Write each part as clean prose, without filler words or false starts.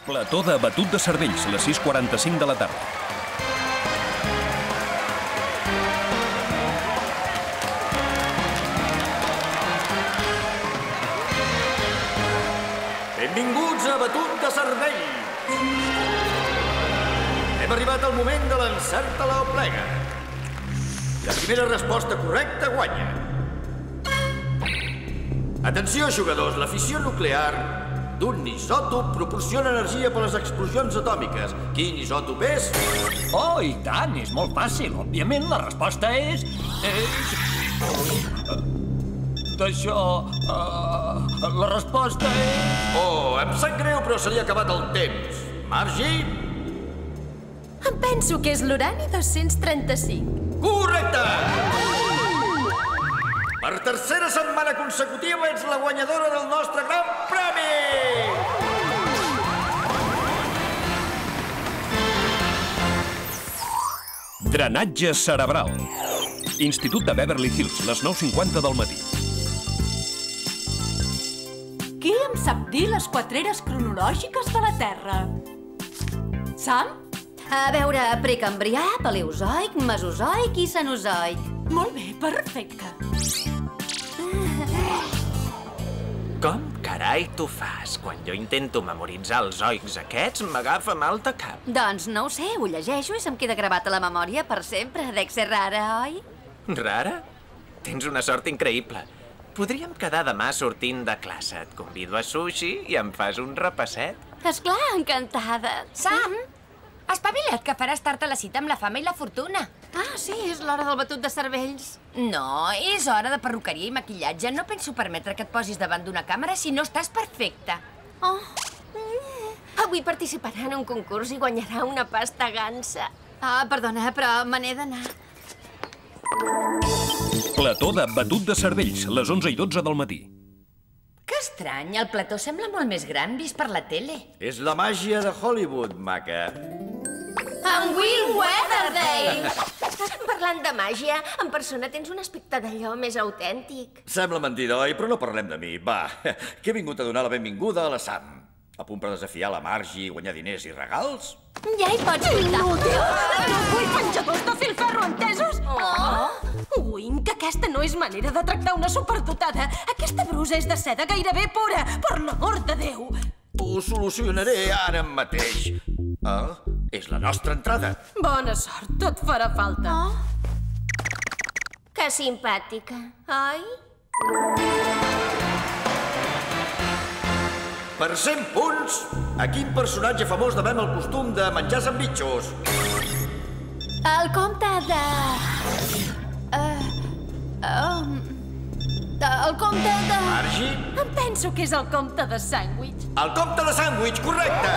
Plató de batut de cervells, les 6:45 de la tarda. Benvinguts a Batut de Cervells! Hem arribat al moment de l'encerta-la o plega. La primera resposta correcta guanya. Atenció, jugadors, la fissió nuclear d'un isòtop proporciona energia per les explosions atòmiques. Quin isòtop és? Oh, i tant, és molt fàcil. Òbviament, la resposta és... D'això... La resposta és... Oh, em sap greu, però se li ha acabat el temps. Margie? Em penso que és l'urani 235. Correcte! Per tercera setmana consecutiva ets la guanyadora del nostre gran premi! Drenatge cerebral. Institut de Beverly Hills, les 9:50 del matí. Qui em sap dir les quatreres cronològiques de la Terra? Sam? A veure, precambrià, paleozoic, mesozoic i cenozoic. Molt bé, perfecte. Com carai t'ho fas? Quan jo intento memoritzar els oics aquests, m'agafa mal de cap. Doncs no ho sé, ho llegeixo i se'm queda gravat a la memòria per sempre. Dec ser rara, oi? Rara? Tens una sort increïble. Podríem quedar demà sortint de classe. Et convido a sushi i em fas un repasset. Esclar, encantada. Sam, espavila't, que faràs tard a la cita amb la fama i la fortuna. Ah, sí, és l'hora del batut de cervells. No, és hora de perruqueria i maquillatge. No penso permetre que et posis davant d'una càmera si no estàs perfecta. Oh. Avui participarà en un concurs i guanyarà una pasta gansa. Ah, perdona, però me n'he d'anar. Plató de batut de cervells, les 11:12 del matí. Que estrany, el plató sembla molt més gran vist per la tele. És la màgia de Hollywood, maca. En Will Weatherdale! Parlant de màgia, en persona tens un aspecte d'allò més autèntic. Sembla mentida, oi? Però no parlem de mi. Va, que he vingut a donar la benvinguda a la Sam. A punt per desafiar la Margie i guanyar diners i regals? Ja hi pots comptar. No vull penjadors de filferro, entesos? Uim, que aquesta no és manera de tractar una superdotada. Aquesta brusa és de seda gairebé pura, per l'amor de Déu. Ho solucionaré ara mateix. Ah, és la nostra entrada. Bona sort, tot farà falta. Que simpàtica, oi? Per 100 punts, a quin personatge famós devem el costum de menjar sandvitxos? El comte de... El comte de... Margie? Em penso que és el comte de Sandwich. El comte de Sandwich, correcte!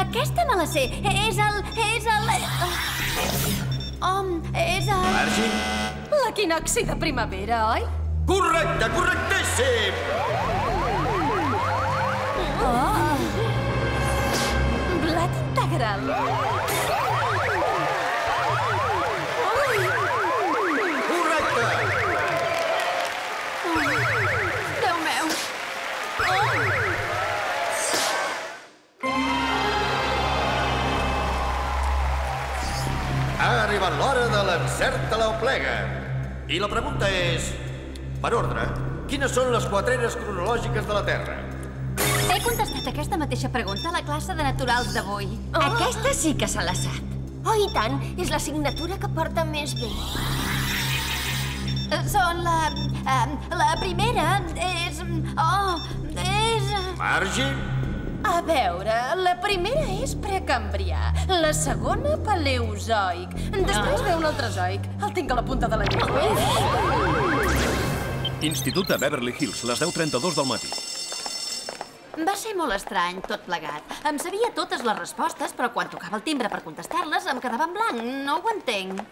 Aquesta me la sé. És el... és el... Margie? L'equinoxi de primavera, oi? Correcte, correctíssim! Blat integral. Correcte! Déu meu. Ha arribat l'hora de l'encerta-la o plega. I la pregunta és, per ordre, quines són les quatreres cronològiques de la Terra? He contestat aquesta mateixa pregunta a la classe de naturals d'avui. Aquesta sí que se la sap. Oh, i tant, és l'assignatura que porta més bé. Són la primera és... és... Margie? A veure, la primera és precambrià, la segona paleozoic. Després ve un altrozoic. El tinc a la punta de la llengua. Institut de Beverly Hills, les 10:32 del matí. Va ser molt estrany, tot plegat. Em sabia totes les respostes, però quan tocava el timbre per contestar-les em quedava en blanc. No ho entenc.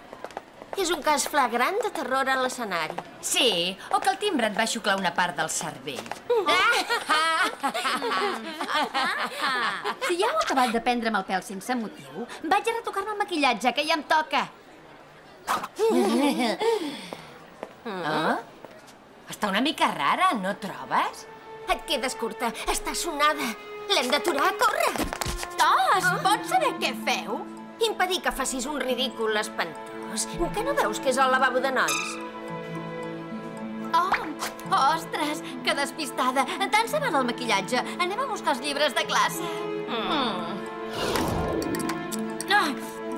És un cas flagrant de terror a l'escenari. Sí, o que el timbre et va xuclar una part del cervell. Si ja heu acabat de prendre'm el pèl sense motiu, vaig a retocar-me el maquillatge, que ja em toca. Està una mica rara, no trobes? Et quedes curta. Està sonada. L'hem d'aturar, corre! Es pot saber què feu? Impedir que facis un ridícul espantós. Que no veus que és el lavabo de nois? Ostres, que despistada. Tant se val el maquillatge. Anem a buscar els llibres de classe.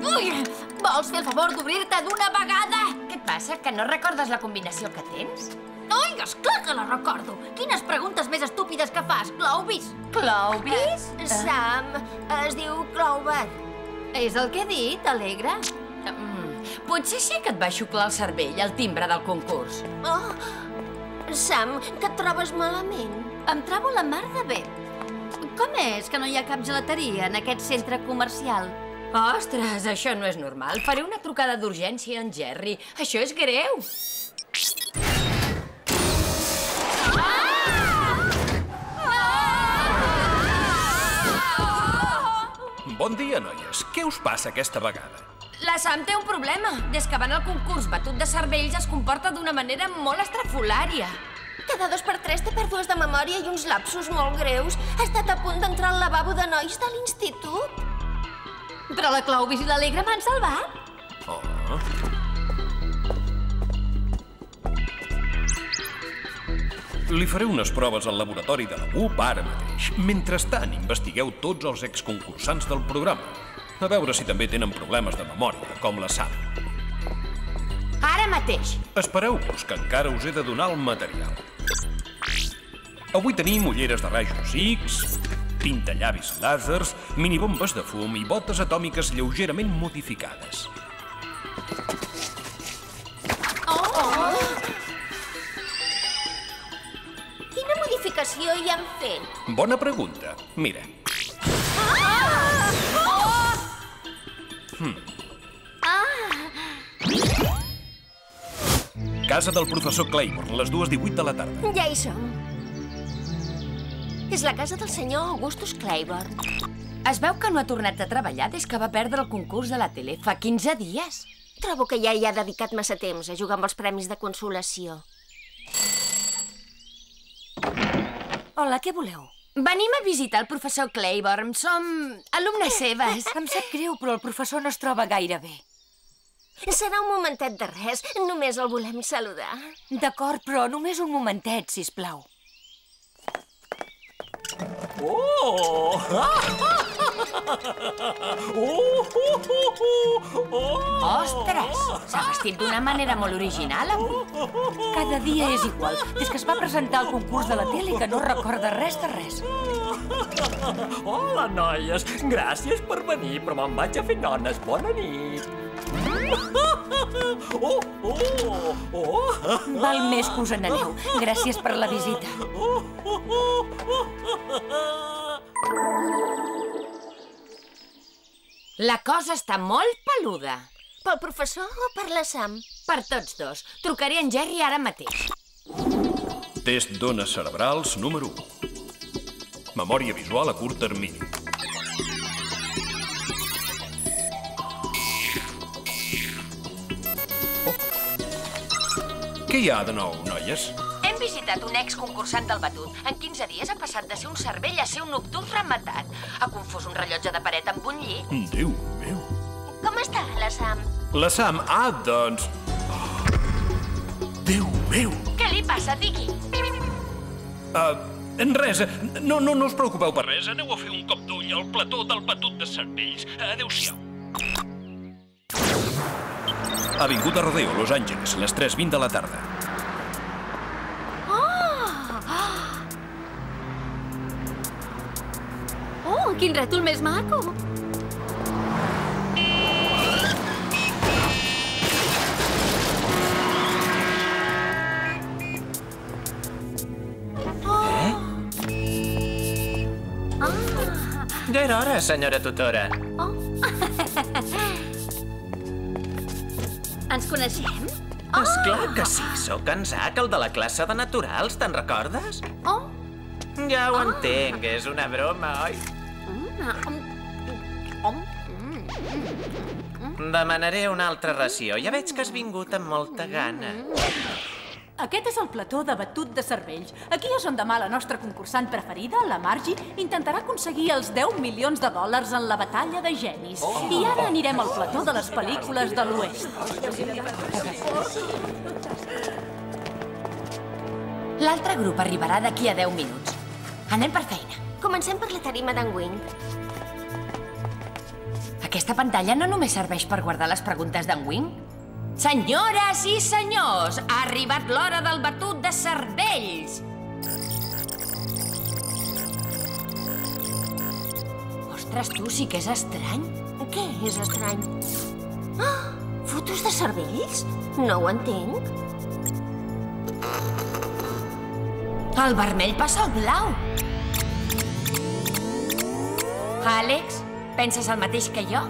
Ui, vols fer el favor d'obrir-te d'una vegada? Què et passa, que no recordes la combinació que tens? Ui, esclar que la recordo. Quines preguntes més estúpides que fas, Clovis? Clovis? Sam, es diu Clover. És el que he dit, alegre. Potser sí que et va xuclar el cervell, el timbre del concurs. Sam, que et trobes malament? Em trobo la mar de bé. Com és que no hi ha cap gelateria en aquest centre comercial? Ostres, això no és normal. Faré una trucada d'urgència a en Jerry. Això és greu. Bon dia, noies. Què us passa aquesta vegada? La Sam té un problema. Des que van al concurs batut de cervells es comporta d'una manera molt estrafolària. Cada 2 per 3 té pèrdues de memòria i uns lapsus molt greus. Ha estat a punt d'entrar al lavabo de nois de l'institut. Però la Clovis i l'Alegre m'han salvat. Li faré unes proves al laboratori de la UP ara mateix. Mentrestant, investigueu tots els exconcursants del programa. A veure si també tenen problemes de memòria, com la Sam. Ara mateix. Espereu-vos, que encara us he de donar el material. Avui tenim ulleres de rajos X, pintallavis làsers, minibombes de fum i botes atòmiques lleugerament modificades. Quina modificació hi han fet? Bona pregunta. Mira. Casa del professor Claiborne, les 2:18 de la tarda. Ja hi som. És la casa del senyor Augustus Claiborne. Es veu que no ha tornat a treballar des que va perdre el concurs de la tele fa 15 dies. Trobo que ja hi ha dedicat massa temps a jugar amb els premis de consolació. Hola, què voleu? Venim a visitar el professor Claiborne. Som alumnes seves. Em sap greu, però el professor no es troba gaire bé. Serà un momentet de res. Només el volem saludar. D'acord, però només un momentet, sisplau. Ostres! S'ha vestit d'una manera molt original, avui. Cada dia és igual. Des que es va presentar al concurs de la tele que no recorda res de res. Hola, noies. Gràcies per venir, però me'n vaig a fer nones. Bona nit. Val més que us n'aneu. Gràcies per la visita. La cosa està molt peluda. Pel professor o per la Sam? Per tots dos. Trucaré en Jerry ara mateix. Test d'ones cerebrals número 1. Memòria visual a curt termini. Què hi ha de nou, noies? Hem visitat un exconcursant del batut. En 15 dies ha passat de ser un cervell a ser un nocturn rematat. Ha confós un rellotge de paret amb un llit. Déu meu. Com està la Sam? La Sam, doncs... Déu meu! Què li passa, digui? Res, no us preocupeu per res. Aneu a fer un cop d'ull al plató del batut de cervells. Adéu-siau. Avinguda Rodeo, Los Angeles, les 3:20 de la tarda. Oh, quin rètol més maco! Ja era hora, senyora tutora. Ens coneixem? Esclar que sí, sóc en Zach, el de la classe de naturals, te'n recordes? Oh! Ja ho entenc, és una broma, oi? Demanaré una altra ració. Ja veig que has vingut amb molta gana. Aquest és el plató de batut de cervells. Aquí és on demà la nostra concursant preferida, la Margie, intentarà aconseguir els 10 milions de dòlars en la batalla de genis. I ara anirem al plató de les pel·lícules de l'Oest. L'altre grup arribarà d'aquí a 10 minuts. Anem per feina. Comencem per la tarima d'en Wing. Aquesta pantalla no només serveix per guardar les preguntes d'en Wing. Senyores i senyors, ha arribat l'hora del batut de cervells. Ostres, tu sí que és estrany. Què és estrany? Ah, fotos de cervells? No ho entenc. El vermell passa al blau. Àlex, penses el mateix que jo?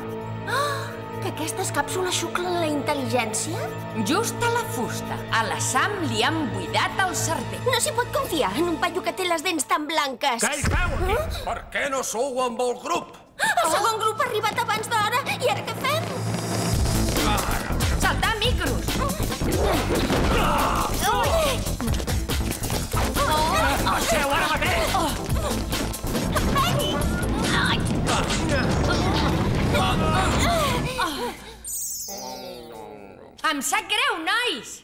Que aquestes càpsules xuclen la intel·ligència? Just a la fusta. A la Sam li han buidat el cervell. No s'hi pot confiar en un paio que té les dents tan blanques. Què hi feu aquí? Per què no sou amb el grup? El segon grup ha arribat abans d'hora. I ara què fem? Saltar micros! Baixeu ara mateix! Em sap greu, nois!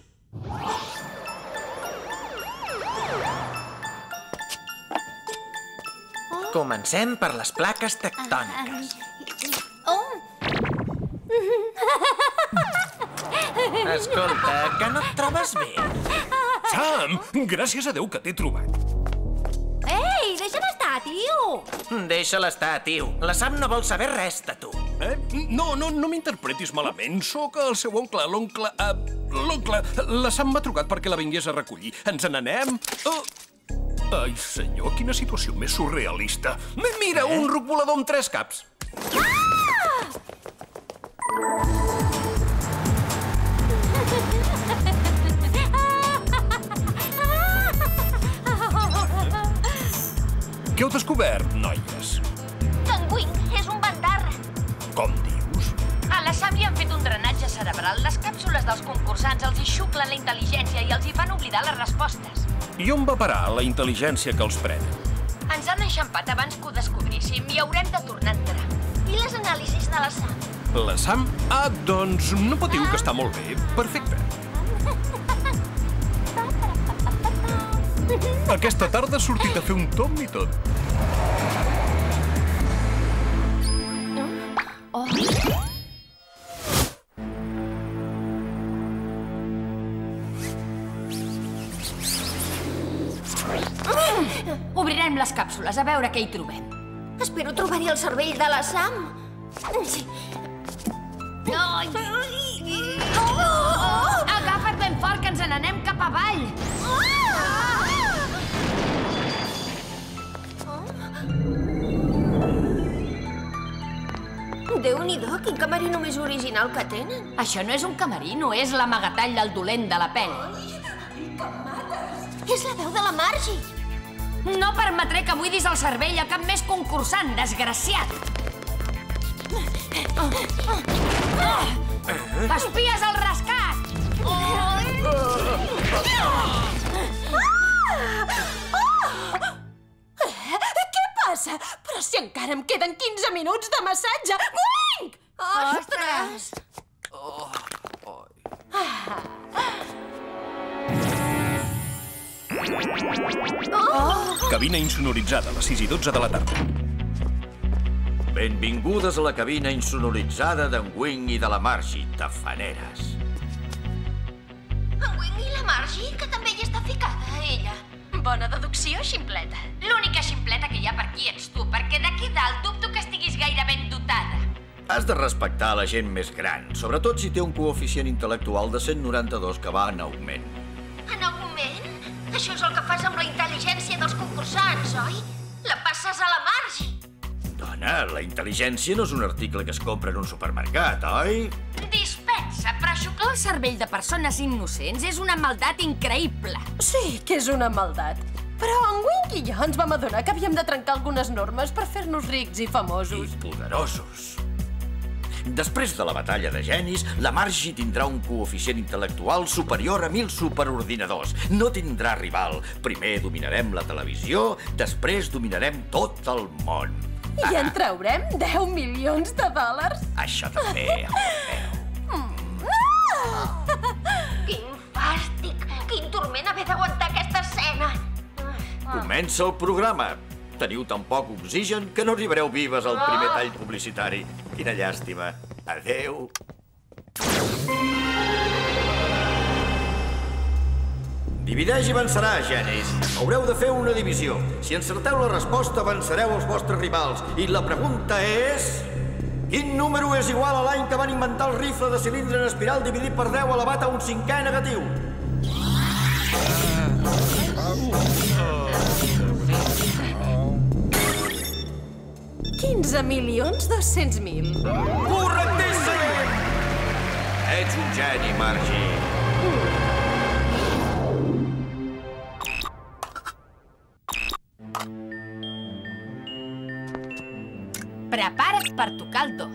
Comencem per les plaques tectòniques. Escolta, que no et trobes bé? Sam, gràcies a Déu que t'he trobat. Ei, deixa'm estar, tio! Deixa-la estar, tio. La Sam no vol saber res de tu. No m'interpretis malament. Sóc el seu oncle, l'oncle... L'oncle... La Sam m'ha trucat perquè la vingués a recollir. Ens n'anem? Ai, senyor, quina situació més surrealista. Mira, un ruc volador amb 3 caps. Què heu descobert, noies? En Wing és un bandarra. Com dius? A la Sam li han fet un drenatge cerebral. Les càpsules dels concursants els hi xuclen la intel·ligència i els hi fan oblidar les respostes. I on va parar la intel·ligència que els pren? Ens han enxampat abans que ho descobríssim i haurem de tornar a entrar. I les anàlisis de la Sam? La Sam? Ah, doncs no patiu, que està molt bé. Perfecte. Aquesta tarda ha sortit a fer un tom i tot. Obrirem les càpsules, a veure què hi trobem. Espero trobar-hi el cervell de la Sam. Agafa't ben fort, que ens n'anem cap avall. Déu-n'hi-do, quin camerino més original que tenen. Això no és un camerino, és l'amagatall del dolent de la pel·li. És la veu de la Margie. No permetré que buidis el cervell a cap més concursant, desgraciat. Espies al rescat! Què passa? Però si encara em queden 15 minuts de massatge. Wing! Ostres! Cabina insonoritzada a les 6:12 de la tarda. Benvingudes a la cabina insonoritzada d'en Wing i de la Margie, tafaneres. En Wing i la Margie, que també hi està ficada, ella. Bona deducció, ximpleta. L'única ximpleta que hi ha per aquí ets tu, perquè d'aquí dalt dubto que estiguis gaire ben dotada. Has de respectar la gent més gran, sobretot si té un coeficient intel·lectual de 192 que va en augment. En augment? Això és el que fas amb la intel·ligència dels concursants, oi? La passes a la Margie. Dona, la intel·ligència no és un article que es compra en un supermercat, oi? Dispensa, però xuclar el cervell de persones innocents és una maldat increïble. Sí que és una maldat. Però en Wing i jo ens vam adonar que havíem de trencar algunes normes per fer-nos rics i famosos. I poderosos. Després de la batalla de genis, la Margie tindrà un coeficient intel·lectual superior a 1000 superordinadors. No tindrà rival. Primer dominarem la televisió, després dominarem tot el món. I en traurem 10 milions de dòlars? Això també, Quin fàstic! Quin turment haver d'aguantar aquesta escena! Comença el programa. Teniu tan poc oxigen que no arribareu vives al primer tall publicitari. Quina llàstima. Adéu. Divideix i vencerà, genis. Haureu de fer una divisió. Si encerteu la resposta, vencereu els vostres rivals. I la pregunta és... Quin número és igual a l'any que van inventar el rifle de cilindre en espiral dividit per 10 elevat a un 5è negatiu? $15.200.000. Correctíssim! Ets un geni, Margie. Prepara't per tocar el 2.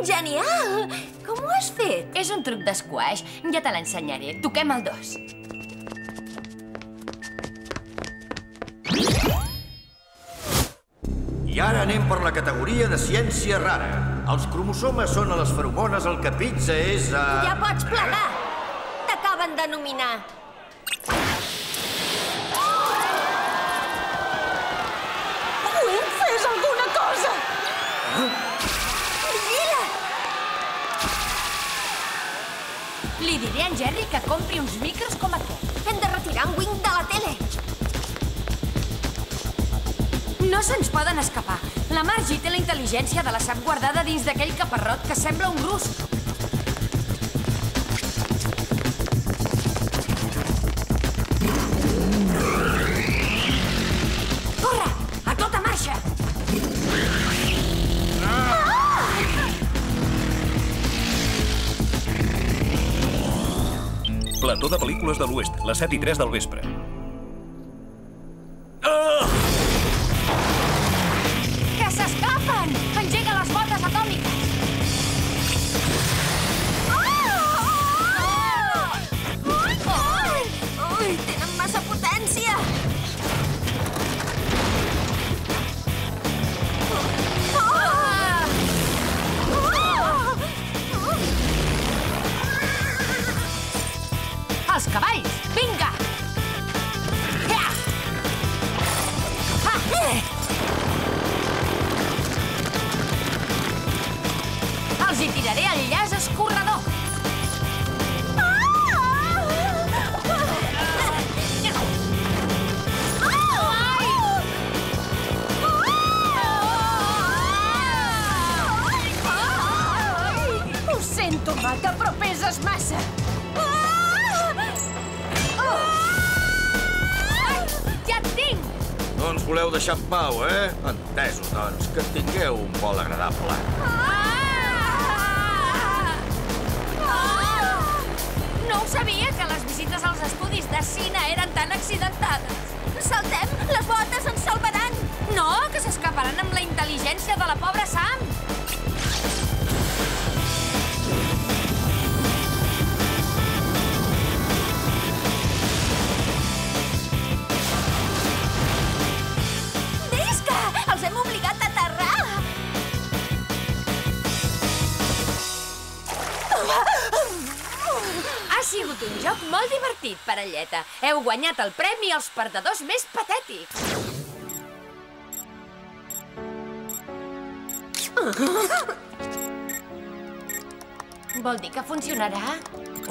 Genial! Com ho has fet? És un truc d'esquaix. Ja te l'ensenyaré. Toquem el 2. I ara anem per la categoria de ciència rara. Els cromosomes són a les feromones, el que pizza és a... Ja pots plegar! T'acaben de nominar. Wing, fes alguna cosa! Mira! Li diré a en Jerry que compri uns micros com aquest. Hem de retirar en Wing de la tele. No se'ns poden escapar. La Margie té la intel·ligència de la sap guardada dins d'aquell caparrot que sembla un grus. Corre! A tota marxa! Plató de pel·lícules de l'Oest, les 7:03 del vespre. Que s'escapen! Engega les botes atòmiques! Ui, tenen massa potència! Els cavalls! Vinga! Ja! Els hi tiraré el llaç escorredor! Ho sento, Maca, però peses massa. Ja et tinc! No ens voleu deixar en pau, eh? Entesos, doncs, que tingueu un vol agradable. No ho sabia, que les visites als estudis de cine eren tan accidentades. Saltem! Les botes ens salvaran! No, que s'escaparan amb la intel·ligència de la pobra Sam. Visca! Els hem obligat a aterrar! Ha sigut un joc molt divertit, parelleta. Heu guanyat el premi als perdedors més patètics. Vol dir que funcionarà?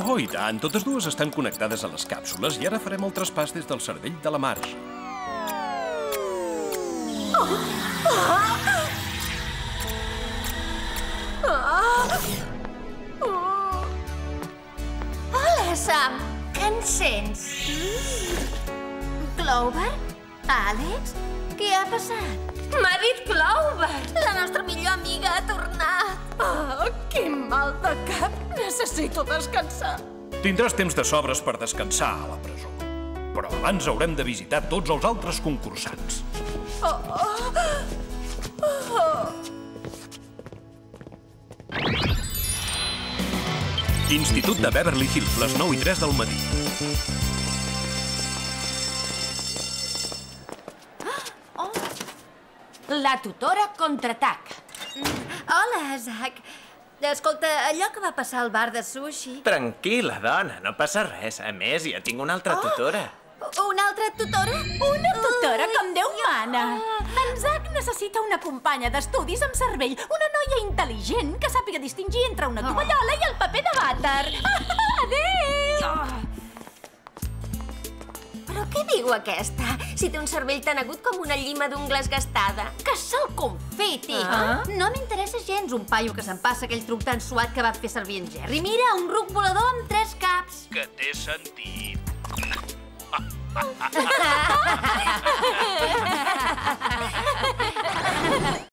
Oh, i tant. Totes dues estan connectades a les càpsules i ara farem el traspàs des del cervell de la Margie. Hola, Sam! Que en sents? Clover? Àlex? Què ha passat? M'ha dit Clover! La nostra millor amiga ha tornat! Oh, quin mal de cap. Necessito descansar. Tindràs temps de sobres per descansar a la presó. Però abans haurem de visitar tots els altres concursants. Institut de Beverly Hills, les 9:03 del matí. La tutora contraataca. Hola, Zach. Escolta, allò que va passar al bar de sushi... Tranquil·la, dona, no passa res. A més, ja tinc una altra tutora. Una altra tutora? Una tutora com Déu mana. En Zach necessita una companya d'estudis amb cervell, una noia intel·ligent que sàpiga distingir entre una tovallola i el paper de vàter. Adéu! Però què diu aquesta? Si té un cervell tan agut com una llima d'ungles gastada. Que se'l confeti! No m'interessa gens un paio que se'n passa aquell truc tan suat que va fer servir en Jerry. Mira, un ruc volador amb 3 caps. Que té sentit.